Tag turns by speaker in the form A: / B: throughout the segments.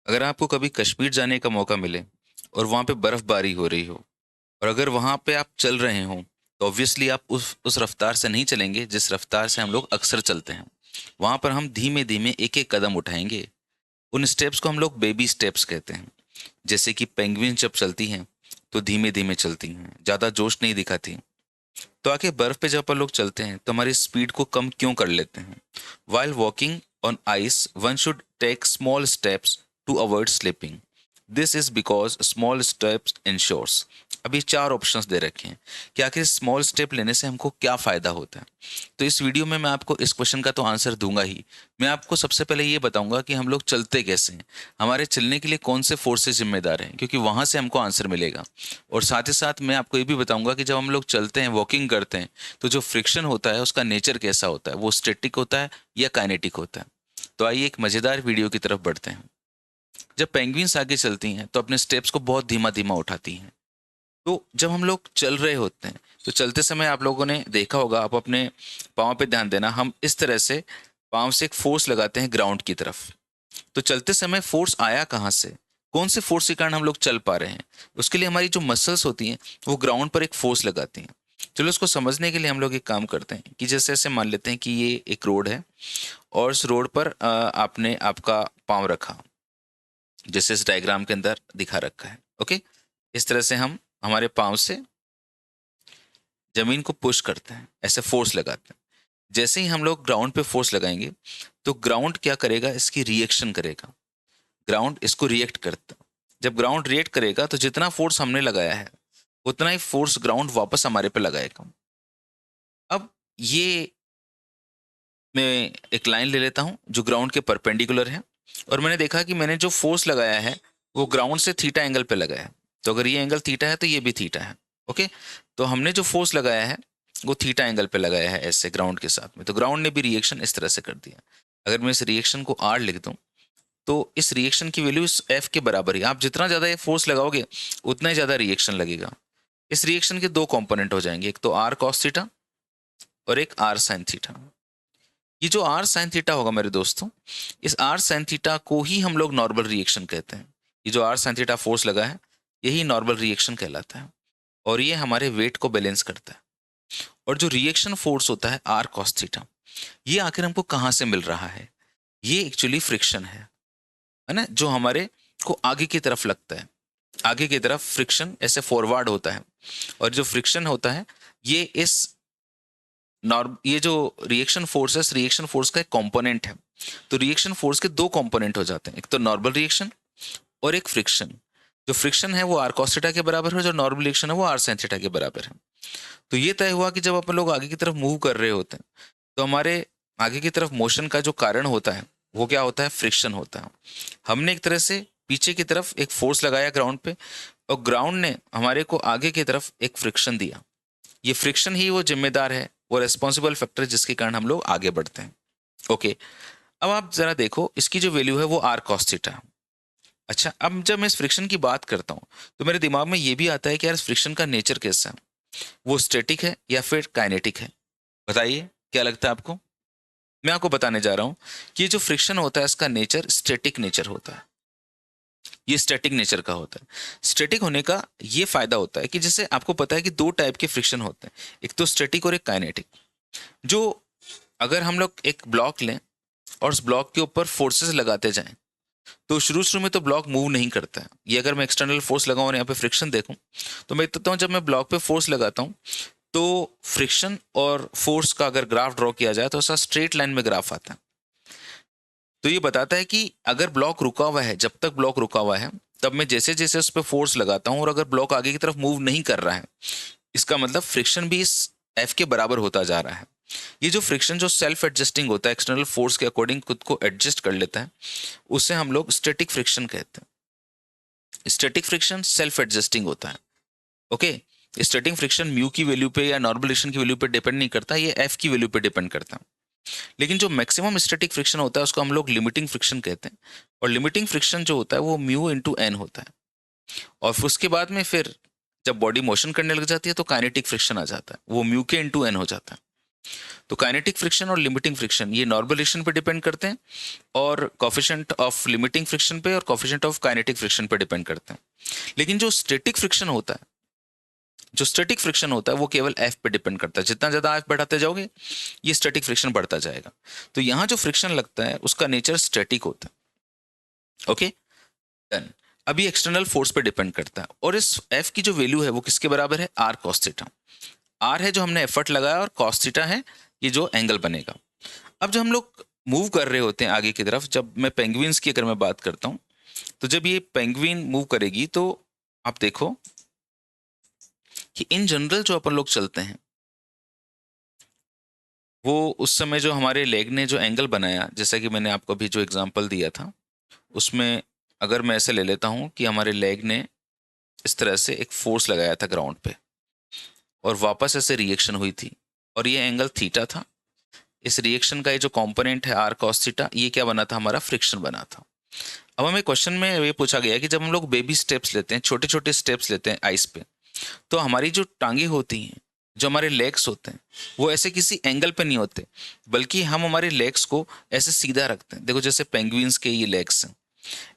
A: अगर आपको कभी कश्मीर जाने का मौका मिले और वहाँ पे बर्फबारी हो रही हो, और अगर वहाँ पे आप चल रहे हो, तो ऑब्वियसली आप उस रफ्तार से नहीं चलेंगे जिस रफ्तार से हम लोग अक्सर चलते हैं। वहाँ पर हम धीमे धीमे एक एक कदम उठाएंगे। उन स्टेप्स को हम लोग बेबी स्टेप्स कहते हैं। जैसे कि पेंगुइन जब चलती हैं तो धीमे धीमे चलती हैं, ज़्यादा जोश नहीं दिखाती। तो आके बर्फ पे जब अपन लोग चलते हैं तो हमारी स्पीड को कम क्यों कर लेते हैं? While walking on ice one should take small steps to avoid slipping. This is because small steps ensures. अभी चार ऑप्शंस दे रखे हैं कि आखिर स्मॉल स्टेप लेने से हमको क्या फ़ायदा होता है। तो इस वीडियो में मैं आपको इस क्वेश्चन का तो आंसर दूंगा ही। मैं आपको सबसे पहले ये बताऊंगा कि हम लोग चलते कैसे हैं, हमारे चलने के लिए कौन से फोर्सेस जिम्मेदार हैं, क्योंकि वहां से हमको आंसर मिलेगा। और साथ ही साथ मैं आपको ये भी बताऊंगा कि जब हम लोग चलते हैं, वॉकिंग करते हैं, तो जो फ्रिक्शन होता है उसका नेचर कैसा होता है, वो स्टैटिक होता है या काइनेटिक होता है। तो आइए एक मज़ेदार वीडियो की तरफ बढ़ते हैं। जब पेंगुइन्स आगे चलती हैं तो अपने स्टेप्स को बहुत धीमा धीमा उठाती हैं। तो जब हम लोग चल रहे होते हैं तो चलते समय आप लोगों ने देखा होगा, आप अपने पाँव पे ध्यान देना, हम इस तरह से पाँव से एक फोर्स लगाते हैं ग्राउंड की तरफ। तो चलते समय फोर्स आया कहाँ से, कौन से फोर्स के कारण हम लोग चल पा रहे हैं? उसके लिए हमारी जो मसल्स होती हैं वो ग्राउंड पर एक फोर्स लगाती हैं। चलो इसको समझने के लिए हम लोग एक काम करते हैं कि जैसे ऐसे मान लेते हैं कि ये एक रोड है, और इस रोड पर आपने आपका पाँव रखा, जैसे इस डायग्राम के अंदर दिखा रखा है। ओके, इस तरह से हम हमारे पाँव से जमीन को पुश करते हैं, ऐसे फोर्स लगाते हैं। जैसे ही हम लोग ग्राउंड पे फोर्स लगाएंगे तो ग्राउंड क्या करेगा, इसकी रिएक्शन करेगा। ग्राउंड इसको रिएक्ट करता। जब ग्राउंड रिएक्ट करेगा तो जितना फोर्स हमने लगाया है उतना ही फोर्स ग्राउंड वापस हमारे पे लगाएगा। अब ये मैं एक लाइन ले लेता हूं जो ग्राउंड के परपेंडिकुलर है, और मैंने देखा कि मैंने जो फोर्स लगाया है वो ग्राउंड से थीटा एंगल पे लगाया है। तो अगर ये एंगल थीटा है तो ये भी थीटा है। ओके, तो हमने जो फोर्स लगाया है वो थीटा एंगल पे लगाया है, ऐसे ग्राउंड के साथ में। तो ग्राउंड ने भी रिएक्शन इस तरह से कर दिया। अगर मैं इस रिएक्शन को आर लिख दूं तो इस रिएक्शन की वैल्यू इस एफ के बराबर है। आप जितना ज्यादा ये फोर्स लगाओगे उतना ही ज्यादा रिएक्शन लगेगा। इस रिएक्शन के दो कंपोनेंट हो जाएंगे, एक तो आर कॉस थीटा और एक आर साइन थीटा। ये जो आर साइन थीटा होगा मेरे दोस्तों, इस आर साइन थीटा को ही हम लोग नॉर्मल रिएक्शन कहते हैं। ये जो आर साइन थीटा फोर्स लगा है यही नॉर्मल रिएक्शन कहलाता है, और ये हमारे वेट को बैलेंस करता है। और जो रिएक्शन फोर्स होता है आर कॉस थीटा, ये आखिर हमको कहाँ से मिल रहा है? ये एक्चुअली फ्रिक्शन है ना, जो हमारे को आगे की तरफ लगता है। आगे की तरफ फ्रिक्शन ऐसे फॉरवर्ड होता है, और जो फ्रिक्शन होता है ये इस नॉर्म ये जो रिएक्शन फोर्स है, इस रिएक्शन फोर्स का एक कंपोनेंट है। तो रिएक्शन फोर्स के दो कंपोनेंट हो जाते हैं, एक तो नॉर्मल रिएक्शन और एक फ्रिक्शन। जो फ्रिक्शन है वो आर कॉस थीटा के बराबर है, जो नॉर्मल रिएक्शन है वो आर साइन थीटा के बराबर है। तो ये तय हुआ कि जब अपन लोग आगे की तरफ मूव कर रहे होते हैं तो हमारे आगे की तरफ मोशन का जो कारण होता है वो क्या होता है? फ्रिक्शन होता है। हमने एक तरह से पीछे की तरफ एक फोर्स लगाया ग्राउंड पे, और ग्राउंड ने हमारे को आगे की तरफ एक फ्रिक्शन दिया। ये फ्रिक्शन ही वो जिम्मेदार है, वो रेस्पॉन्सिबल फैक्टर जिसके कारण हम लोग आगे बढ़ते हैं। ओके, अब आप जरा देखो इसकी जो वैल्यू है वो आर कॉस थीटा। अच्छा, अब जब मैं इस फ्रिक्शन की बात करता हूँ तो मेरे दिमाग में ये भी आता है कि यार इस फ्रिक्शन का नेचर कैसा है, वो स्टैटिक है या फिर काइनेटिक है? बताइए क्या लगता है आपको? मैं आपको बताने जा रहा हूँ कि ये जो फ्रिक्शन होता है इसका नेचर स्टैटिक नेचर होता है। ये स्टैटिक नेचर का होता है। स्टैटिक होने का ये फायदा होता है कि जैसे आपको पता है कि दो टाइप के फ्रिक्शन होते हैं, एक तो स्टैटिक और एक काइनेटिक। जो अगर हम लोग एक ब्लॉक लें और उस ब्लॉक के ऊपर फोर्सेस लगाते जाएं तो शुरू शुरू में तो ब्लॉक मूव नहीं करता है। ये अगर मैं एक्सटर्नल फोर्स लगाऊं और यहाँ पे फ्रिक्शन देखूं तो मैं देखता हूँ जब मैं ब्लॉक पे फोर्स लगाता हूँ तो फ्रिक्शन और फोर्स का अगर ग्राफ ड्रॉ किया जाए तो ऐसा स्ट्रेट लाइन में ग्राफ आता है। तो ये बताता है कि अगर ब्लॉक रुका हुआ है, जब तक ब्लॉक रुका हुआ है तब मैं जैसे जैसे उस पर फोर्स लगाता हूँ, और अगर ब्लॉक आगे की तरफ मूव नहीं कर रहा है इसका मतलब फ्रिक्शन भी इस एफ के बराबर होता जा रहा है। ये जो फ्रिक्शन जो सेल्फ एडजस्टिंग होता है, एक्सटर्नल फोर्स के अकॉर्डिंग खुद को एडजस्ट कर लेता है, उसे हम लोग स्टैटिक फ्रिक्शन कहते हैं। स्टैटिक फ्रिक्शन सेल्फ एडजस्टिंग होता है। ओके, स्टैटिक फ्रिक्शन म्यू की वैल्यू पे या नॉर्मल रिएक्शन की वैल्यू पे डिपेंड नहीं करता, ये एफ की वैल्यू पे डिपेंड करता है। लेकिन जो मैक्सिमम स्टैटिक फ्रिक्शन होता है उसको हम लोग लिमिटिंग फ्रिक्शन कहते हैं, और लिमिटिंग फ्रिक्शन जो होता है वो म्यू इंटू एन होता है। और फिर उसके बाद में फिर जब बॉडी मोशन करने लग जाती है तो काइनेटिक फ्रिक्शन आ जाता है, वो म्यू के इंटू एन हो जाता है। तो काइनेटिक फ्रिक्शन और लिमिटिंग फ्रिक्शन ये नॉर्मल रिएक्शन पे डिपेंड करते हैं, और कोफिशिएंट ऑफ लिमिटिंग फ्रिक्शन पे और कोफिशिएंट ऑफ काइनेटिक फ्रिक्शन पे डिपेंड करते हैं। लेकिन जो स्टैटिक फ्रिक्शन होता है वो केवल एफ पे डिपेंड करता है। जितना ज़्यादा एफ बढ़ाते जाओगे ये स्टैटिक फ्रिक्शन बढ़ता जाएगा। तो यहाँ जो फ्रिक्शन लगता है उसका नेचर स्टैटिक होता है। Okay, done. अभी एक्सटर्नल फोर्स पे डिपेंड करता है, और इस एफ की जो वैल्यू है वो किसके बराबर है, आर कॉस थीटा। आर है जो हमने एफर्ट लगाया, और कॉस थीटा है ये जो एंगल बनेगा। अब जब हम लोग मूव कर रहे होते हैं आगे की तरफ, जब मैं पेंगुइन्स की अगर मैं बात करता हूँ, तो जब ये पेंगुइन मूव करेगी तो आप देखो कि इन जनरल जो अपन लोग चलते हैं वो उस समय जो हमारे लेग ने जो एंगल बनाया, जैसा कि मैंने आपको अभी जो एग्जांपल दिया था उसमें, अगर मैं ऐसे ले लेता हूँ कि हमारे लेग ने इस तरह से एक फोर्स लगाया था ग्राउंड पे, और वापस ऐसे रिएक्शन हुई थी, और ये एंगल थीटा था। इस रिएक्शन का ये जो कंपोनेंट है आर कॉस थीटा, ये क्या बना था, हमारा फ्रिक्शन बना था। अब हमें क्वेश्चन में ये पूछा गया कि जब हम लोग बेबी स्टेप्स लेते हैं, छोटे छोटे स्टेप्स लेते हैं आइस पे, तो हमारी जो टांगे होती हैं, जो हमारे लेग्स होते हैं, वो ऐसे किसी एंगल पे नहीं होते, बल्कि हम हमारे लेग्स को ऐसे सीधा रखते हैं। देखो जैसे पेंगुइन्स के ये लेग्स हैं,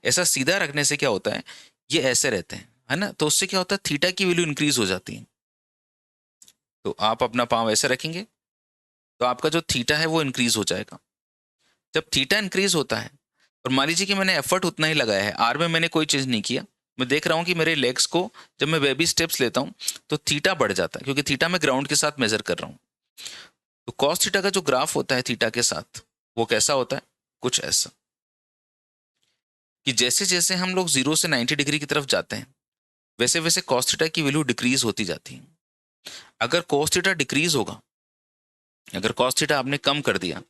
A: ऐसा सीधा रखने से क्या होता है, ये ऐसे रहते हैं, है ना। तो उससे क्या होता है, थीटा की वैल्यू इंक्रीज हो जाती है। तो आप अपना पाँव ऐसे रखेंगे तो आपका जो थीटा है वो इंक्रीज हो जाएगा। जब थीटा इंक्रीज होता है, और मान लीजिए कि मैंने एफर्ट उतना ही लगाया है, आर में मैंने कोई चीज़ नहीं किया, मैं देख रहा हूँ कि मेरे लेग्स को जब मैं बेबी स्टेप्स लेता हूँ तो थीटा बढ़ जाता है, क्योंकि थीटा मैं ग्राउंड के साथ मेजर कर रहा हूँ। तो कॉस थीटा का जो ग्राफ होता है थीटा के साथ, वो कैसा होता है, कुछ ऐसा, कि जैसे जैसे हम लोग 0 से 90 डिग्री की तरफ जाते हैं, वैसे वैसे कॉस थीटा की वैल्यू डिक्रीज होती जाती है। अगर कॉस थीटा डिक्रीज होगा, अगर कॉस थीटा आपने कम कर दिया,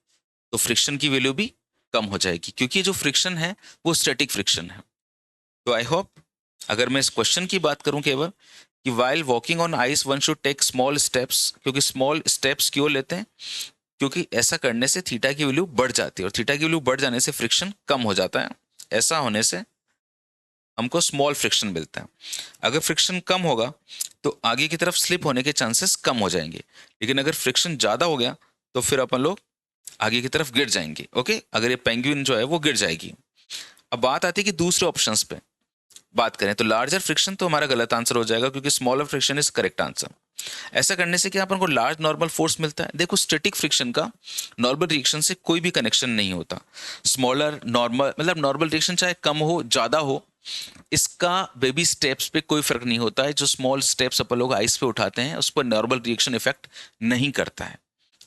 A: तो फ्रिक्शन की वैल्यू भी कम हो जाएगी, क्योंकि जो फ्रिक्शन है वो स्टैटिक फ्रिक्शन है। तो आई होप, अगर मैं इस क्वेश्चन की बात करूं केवल, कि while walking on ice one should take small steps, क्योंकि स्मॉल स्टेप्स क्यों लेते हैं, क्योंकि ऐसा करने से थीटा की वैल्यू बढ़ जाती है, और थीटा की वैल्यू बढ़ जाने से फ्रिक्शन कम हो जाता है। ऐसा होने से हमको स्मॉल फ्रिक्शन मिलता है। अगर फ्रिक्शन कम होगा तो आगे की तरफ स्लिप होने के चांसेस कम हो जाएंगे, लेकिन अगर फ्रिक्शन ज़्यादा हो गया तो फिर अपन लोग आगे की तरफ गिर जाएंगे। ओके, अगर ये पेंगुइन जो है वो गिर जाएगी। अब बात आती है कि दूसरे ऑप्शंस पे बात करें, तो लार्जर फ्रिक्शन तो हमारा गलत आंसर हो जाएगा, क्योंकि smaller friction is correct answer. ऐसा करने से क्या अपन को लार्ज नॉर्मल फोर्स मिलता है। देखो स्टैटिक फ्रिक्शन का नॉर्मल रिएक्शन से कोई भी कनेक्शन नहीं होता। स्मॉलर नॉर्मल मतलब नॉर्मल रिएक्शन चाहे कम हो ज़्यादा हो, इसका बेबी स्टेप्स पे कोई फर्क नहीं होता है। जो स्मॉल स्टेप्स अपन लोग आइस पे उठाते हैं उस पर नॉर्मल रिएक्शन इफेक्ट नहीं करता है,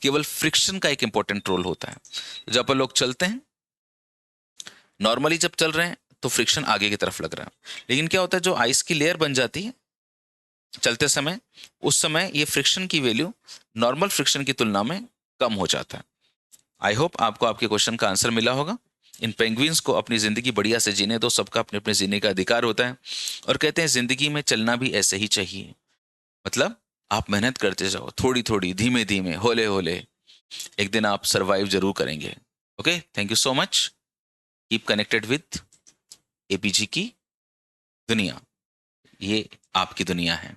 A: केवल फ्रिक्शन का एक इंपॉर्टेंट रोल होता है। जब अपन लोग चलते हैं नॉर्मली, जब चल रहे हैं तो फ्रिक्शन आगे की तरफ लग रहा है, लेकिन क्या होता है जो आइस की लेयर बन जाती है चलते समय, उस समय ये फ्रिक्शन की वैल्यू नॉर्मल फ्रिक्शन की तुलना में कम हो जाता है। आई होप आपको आपके क्वेश्चन का आंसर मिला होगा। इन पेंगुइन्स को अपनी ज़िंदगी बढ़िया से जीने दो, सबका अपने अपने जीने का अधिकार होता है, और कहते हैं ज़िंदगी में चलना भी ऐसे ही चाहिए। मतलब आप मेहनत करते जाओ, थोड़ी थोड़ी, धीमे धीमे, होले होले, एक दिन आप सरवाइव जरूर करेंगे। Okay, thank you so much. Keep connected with APG की दुनिया, ये आपकी दुनिया है।